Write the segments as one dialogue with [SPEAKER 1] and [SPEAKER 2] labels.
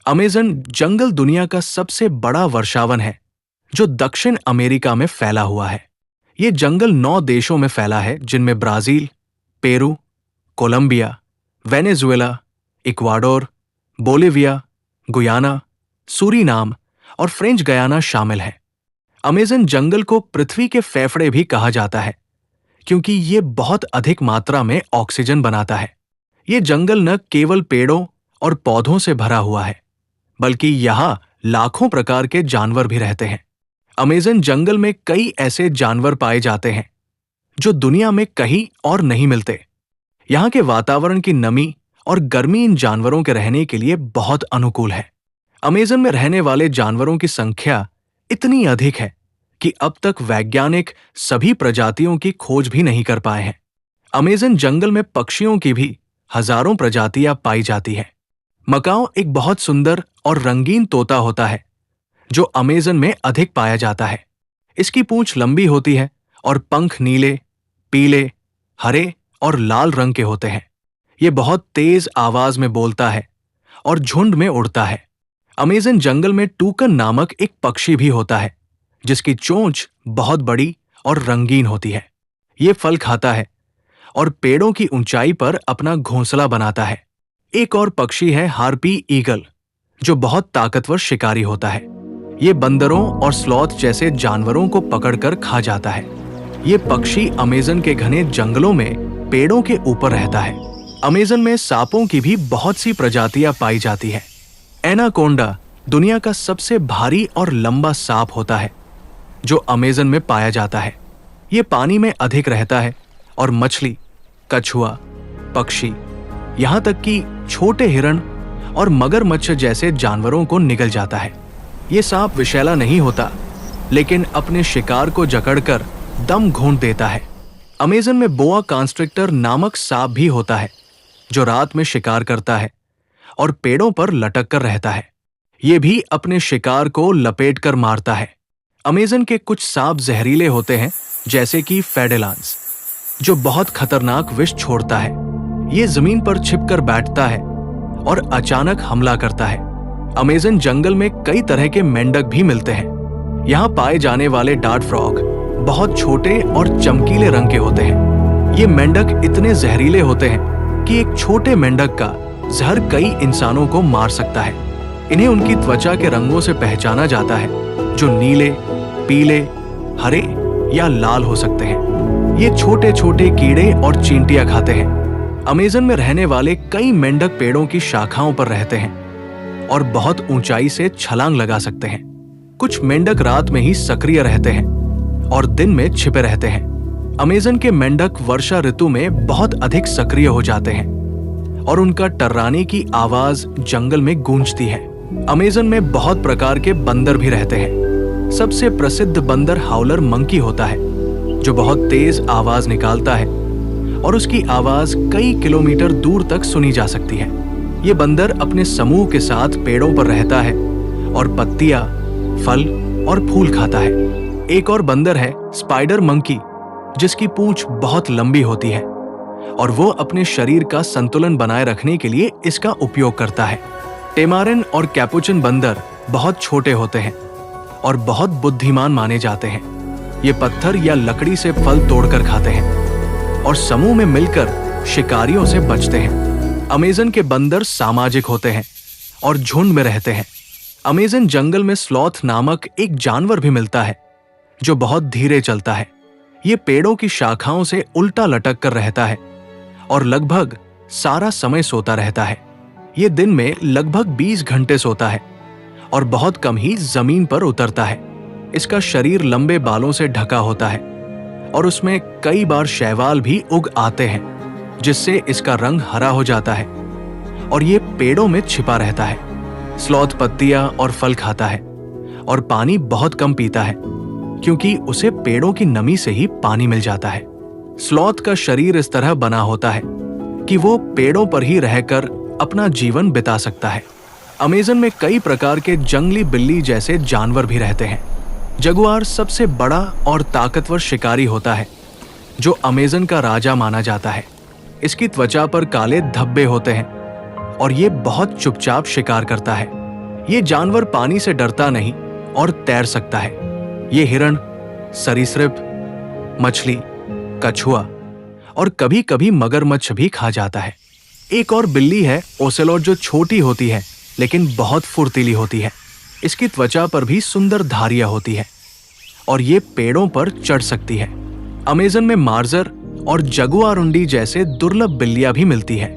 [SPEAKER 1] Amazon जंगल दुनिया का सबसे बड़ा वर्षावन है जो दक्षिण अमेरिका में फैला हुआ है। ये जंगल 9 देशों में फैला है, जिनमें Brazil, Peru, Colombia, Venezuela, Ecuador, Bolivia, Guyana, Suriname और फ्रेंच गयाना शामिल है। अमेज़न जंगल को पृथ्वी के फेफड़े भी कहा जाता है क्योंकि ये बहुत अधिक मात्रा में ऑक्सीजन बनाता है। ये जंगल न केवल पेड़ों और पौधों से भरा हुआ है, बल्कि यहाँ लाखों प्रकार के जानवर भी रहते हैं। अमेज़न जंगल में कई ऐसे जानवर पाए जाते हैं जो दुनिया में कहीं और नहीं मिलते। यहाँ के वातावरण की नमी और गर्मी इन जानवरों के रहने के लिए बहुत अनुकूल है। अमेज़न में रहने वाले जानवरों की संख्या इतनी अधिक है कि अब तक वैज्ञानिक सभी प्रजातियों की खोज भी नहीं कर पाए हैं। अमेज़न जंगल में पक्षियों की भी हजारों प्रजातियां पाई जाती हैं। मकाओ एक बहुत सुंदर और रंगीन तोता होता है जो अमेज़न में अधिक पाया जाता है। इसकी पूंछ लंबी होती है और पंख नीले, पीले, हरे और लाल रंग के होते हैं। ये बहुत तेज आवाज में बोलता है और झुंड में उड़ता है। अमेज़न जंगल में टूकन नामक एक पक्षी भी होता है जिसकी चोंच बहुत बड़ी और रंगीन होती है। ये फल खाता है और पेड़ों की ऊंचाई पर अपना घोंसला बनाता है। एक और पक्षी है हार्पी ईगल, जो बहुत ताकतवर शिकारी होता है। ये बंदरों और स्लॉथ जैसे जानवरों को पकड़कर खा जाता है। ये पक्षी अमेज़न के घने जंगलों में पेड़ों के ऊपर रहता है। अमेज़न में सांपों की भी बहुत सी प्रजातियां पाई जाती है। एनाकोंडा दुनिया का सबसे भारी और लंबा सांप होता है जो अमेज़न में पाया जाता है। ये पानी में अधिक रहता है और मछली, कछुआ, पक्षी, यहाँ तक कि छोटे हिरण और मगरमच्छ जैसे जानवरों को निगल जाता है। ये सांप विषैला नहीं होता, लेकिन अपने शिकार को जकड़कर दम घोंट देता है। अमेज़न में बोआ कॉन्स्ट्रिक्टर नामक सांप भी होता है जो रात में शिकार करता है और पेड़ों पर लटक कर रहता है। ये भी अपने शिकार को लपेटकर मारता है। अमेज़न के कुछ सांप जहरीले होते हैं, जैसे कि फेडेलांस, जो बहुत खतरनाक विष छोड़ता है। ये जमीन पर छिपकर बैठता है और अचानक हमला करता है। अमेज़न जंगल में कई तरह के मेंढक भी मिलते हैं। यहाँ पाए जाने वाले डार्ट फ्रॉग बहुत छोटे और चमकीले रंग के होते हैं। ये मेंढक इतने जहरीले होते हैं कि एक छोटे मेंढक का जहर कई इंसानों को मार सकता है। इन्हें उनकी त्वचा के रंगों से पहचाना जाता है, जो नीले, पीले, हरे या लाल हो सकते हैं। ये छोटे छोटे कीड़े और चींटियां खाते हैं। अमेज़न में रहने वाले कई मेंढक पेड़ों की शाखाओं पर रहते हैं और बहुत ऊंचाई से छलांग लगा सकते हैं। कुछ मेंढक रात में ही सक्रिय रहते हैं और दिन में छिपे रहते हैं। अमेज़न के मेंढक वर्षा ऋतु में बहुत अधिक सक्रिय हो जाते हैं और उनका टर्राने की आवाज जंगल में गूंजती है। अमेज़न में बहुत प्रकार के बंदर भी रहते हैं। सबसे प्रसिद्ध बंदर हाउलर मंकी होता है, जो बहुत तेज आवाज निकालता है और उसकी आवाज कई किलोमीटर दूर तक सुनी जा सकती है। ये बंदर अपने समूह के साथ पेड़ों पर रहता है और पत्तियां, फल और फूल खाता है। एक और बंदर है स्पाइडर मंकी, जिसकी पूंछ बहुत लंबी होती है और वो अपने शरीर का संतुलन बनाए रखने के लिए इसका उपयोग करता है। टेमारिन और कैपुचिन बंदर बहुत छोटे होते हैं और बहुत बुद्धिमान माने जाते हैं। ये पत्थर या लकड़ी से फल तोड़कर खाते हैं और समूह में मिलकर शिकारियों से बचते हैं। अमेज़न के बंदर सामाजिक होते हैं और झुंड में रहते हैं। अमेज़न जंगल में स्लॉथ नामक एक जानवर भी मिलता है जो बहुत धीरे चलता है। ये पेड़ों की शाखाओं से उल्टा लटक कर रहता है और लगभग सारा समय सोता रहता है। ये दिन में लगभग 20 घंटे सोता है और बहुत कम ही जमीन पर उतरता है। इसका शरीर लंबे बालों से ढका होता है और उसमें कई बार शैवाल भी उग आते हैं, जिससे इसका रंग हरा हो जाता है और ये पेड़ों में छिपा रहता है। स्लॉथ पत्तियां और फल खाता है और पानी बहुत कम पीता है, क्योंकि उसे पेड़ों की नमी से ही पानी मिल जाता है। स्लॉथ का शरीर इस तरह बना होता है कि वो पेड़ों पर ही रहकर अपना जीवन बिता सकता है। अमेज़न में कई प्रकार के जंगली बिल्ली जैसे जानवर भी रहते हैं। जगुआर सबसे बड़ा और ताकतवर शिकारी होता है, जो अमेज़न का राजा माना जाता है। इसकी त्वचा पर काले धब्बे होते हैं और ये बहुत चुपचाप शिकार करता है। ये जानवर पानी से डरता नहीं और तैर सकता है। ये हिरण, सरीसृप, मछली, कछुआ और कभी कभी मगरमच्छ भी खा जाता है। एक और बिल्ली है ओसेलोट, जो छोटी होती है लेकिन बहुत फुर्तीली होती है। इसकी त्वचा पर भी सुंदर धारियां होती है और ये पेड़ों पर चढ़ सकती है। अमेज़न में मार्जर और जगुआरुंडी जैसे दुर्लभ बिल्लियां भी मिलती है।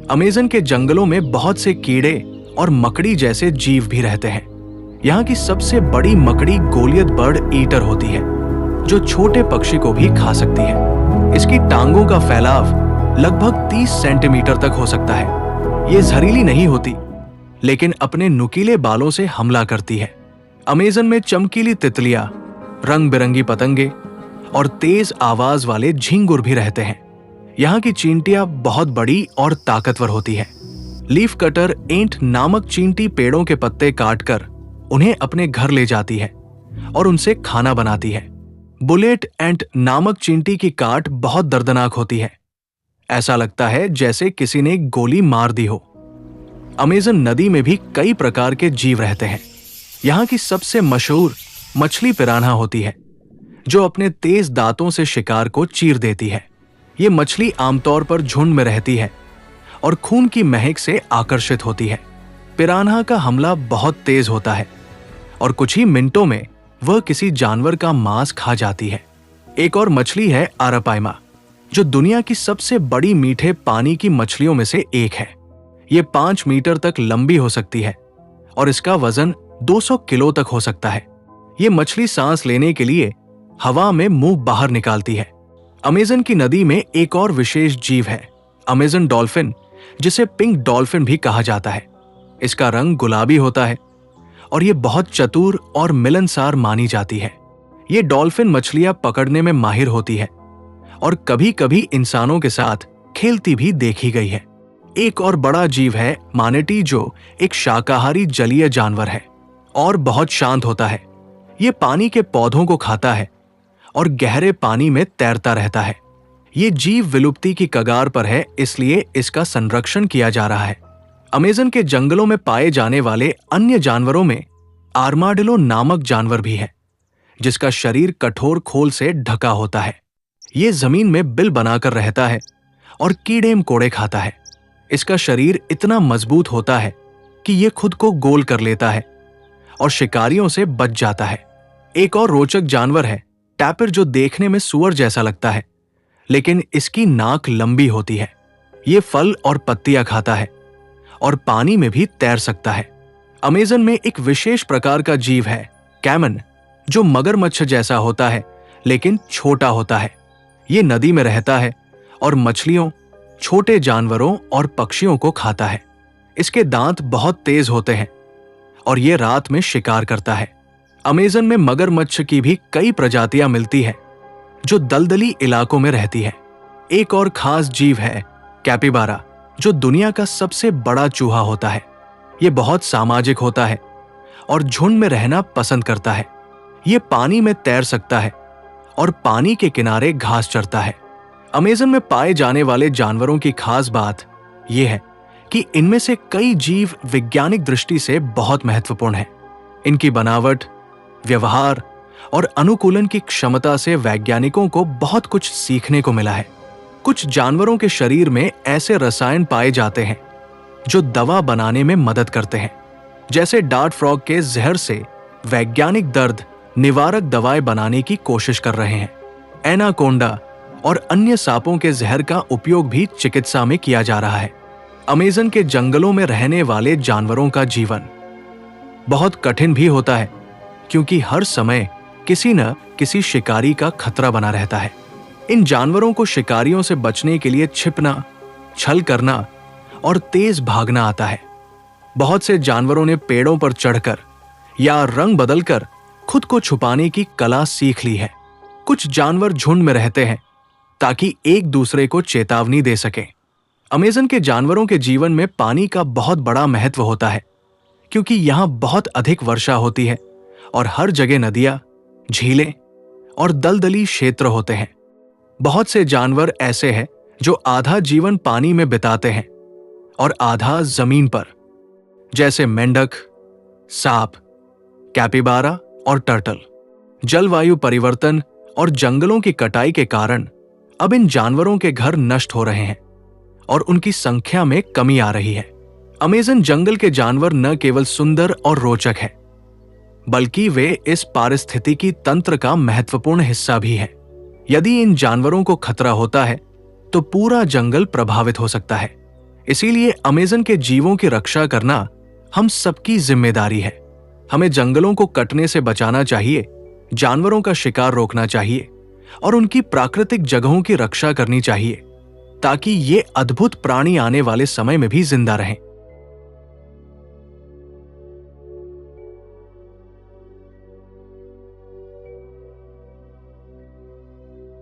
[SPEAKER 1] अमेज़न के जंगलों में बहुत से कीड़े और मकड़ी जैसे जीव भी रहते हैं। यहाँ की सबसे बड़ी मकड़ी गोलियत बर्ड ईटर होती है, जो छोटे पक्षी को भी खा सकती है। इसकी टांगों का फैलाव लगभग 30 सेंटीमीटर तक हो सकता है। ये जहरीली नहीं होती, लेकिन अपने नुकीले बालों से हमला करती है। अमेज़न में चमकीली तितलियां, रंग बिरंगी पतंगे और तेज आवाज वाले झिंगुर भी रहते हैं। यहाँ की चींटियां बहुत बड़ी और ताकतवर होती है। लीफ कटर एंट नामक चींटी पेड़ों के पत्ते काटकर उन्हें अपने घर ले जाती है और उनसे खाना बनाती है। बुलेट एंट नामक चींटी की काट बहुत दर्दनाक होती है। ऐसा लगता है जैसे किसी ने गोली मार दी हो। अमेज़न नदी में भी कई प्रकार के जीव रहते हैं। यहाँ की सबसे मशहूर मछली पिरान्हा होती है, जो अपने तेज दांतों से शिकार को चीर देती है। ये मछली आमतौर पर झुंड में रहती है और खून की महक से आकर्षित होती है। पिरान्हा का हमला बहुत तेज होता है और कुछ ही मिनटों में वह किसी जानवर का मांस खा जाती है। एक और मछली है आरापाइमा, जो दुनिया की सबसे बड़ी मीठे पानी की मछलियों में से एक है। ये 5 मीटर तक लंबी हो सकती है और इसका वजन 200 किलो तक हो सकता है। ये मछली सांस लेने के लिए हवा में मुंह बाहर निकालती है। अमेज़न की नदी में एक और विशेष जीव है, अमेज़न डॉल्फिन, जिसे पिंक डॉल्फिन भी कहा जाता है। इसका रंग गुलाबी होता है और ये बहुत चतुर और मिलनसार मानी जाती है। ये डॉल्फिन मछलियां पकड़ने में माहिर होती है और कभी कभी इंसानों के साथ खेलती भी देखी गई है। एक और बड़ा जीव है मानेटी, जो एक शाकाहारी जलीय जानवर है और बहुत शांत होता है। ये पानी के पौधों को खाता है और गहरे पानी में तैरता रहता है। ये जीव विलुप्ति की कगार पर है, इसलिए इसका संरक्षण किया जा रहा है। अमेज़न के जंगलों में पाए जाने वाले अन्य जानवरों में आर्माडिलो नामक जानवर भी है, जिसका शरीर कठोर खोल से ढका होता है। ये जमीन में बिल बनाकर रहता है और कीड़े मकोड़े खाता है। इसका शरीर इतना मजबूत होता है कि ये खुद को गोल कर लेता है और शिकारियों से बच जाता है। एक और रोचक जानवर है टैपिर, जो देखने में सूअर जैसा लगता है, लेकिन इसकी नाक लंबी होती है। ये फल और पत्तियां खाता है और पानी में भी तैर सकता है। अमेज़न में एक विशेष प्रकार का जीव है कैमन, जो मगरमच्छ जैसा होता है लेकिन छोटा होता है। ये नदी में रहता है और मछलियों, छोटे जानवरों और पक्षियों को खाता है। इसके दांत बहुत तेज होते हैं और ये रात में शिकार करता है। अमेज़न में मगरमच्छ की भी कई प्रजातियां मिलती हैं, जो दलदली इलाकों में रहती है। एक और खास जीव है कैपिबारा, जो दुनिया का सबसे बड़ा चूहा होता है। ये बहुत सामाजिक होता है और झुंड में रहना पसंद करता है। ये पानी में तैर सकता है और पानी के किनारे घास चरता है। अमेज़न में पाए जाने वाले जानवरों की खास बात यह है कि इनमें से कई जीव वैज्ञानिक दृष्टि से बहुत महत्वपूर्ण हैं। इनकी बनावट, व्यवहार और अनुकूलन की क्षमता से वैज्ञानिकों को बहुत कुछ सीखने को मिला है। कुछ जानवरों के शरीर में ऐसे रसायन पाए जाते हैं जो दवा बनाने में मदद करते हैं। जैसे डार्ट फ्रॉग के जहर से वैज्ञानिक दर्द निवारक दवाएं बनाने की कोशिश कर रहे हैं। एनाकोंडा और अन्य सांपों के जहर का उपयोग भी चिकित्सा में किया जा रहा है। अमेज़न के जंगलों में रहने वाले जानवरों का जीवन बहुत कठिन भी होता है, क्योंकि हर समय किसी न किसी शिकारी का खतरा बना रहता है। इन जानवरों को शिकारियों से बचने के लिए छिपना, छल करना और तेज भागना आता है। बहुत से जानवरों ने पेड़ों पर चढ़कर या रंग बदलकर खुद को छुपाने की कला सीख ली है। कुछ जानवर झुंड में रहते हैं ताकि एक दूसरे को चेतावनी दे सकें। अमेज़न के जानवरों के जीवन में पानी का बहुत बड़ा महत्व होता है, क्योंकि यहाँ बहुत अधिक वर्षा होती है और हर जगह नदियां, झीलें और दलदली क्षेत्र होते हैं। बहुत से जानवर ऐसे हैं जो आधा जीवन पानी में बिताते हैं और आधा जमीन पर, जैसे मेंढक, सांप, कैपिबारा और टर्टल। जलवायु परिवर्तन और जंगलों की कटाई के कारण अब इन जानवरों के घर नष्ट हो रहे हैं और उनकी संख्या में कमी आ रही है। अमेज़न जंगल के जानवर न केवल सुंदर और रोचक हैं, बल्कि वे इस पारिस्थितिकी तंत्र का महत्वपूर्ण हिस्सा भी हैं। यदि इन जानवरों को खतरा होता है तो पूरा जंगल प्रभावित हो सकता है। इसीलिए अमेज़न के जीवों की रक्षा करना हम सबकी जिम्मेदारी है। हमें जंगलों को कटने से बचाना चाहिए, जानवरों का शिकार रोकना चाहिए और उनकी प्राकृतिक जगहों की रक्षा करनी चाहिए, ताकि ये अद्भुत प्राणी आने वाले समय में भी जिंदा रहें।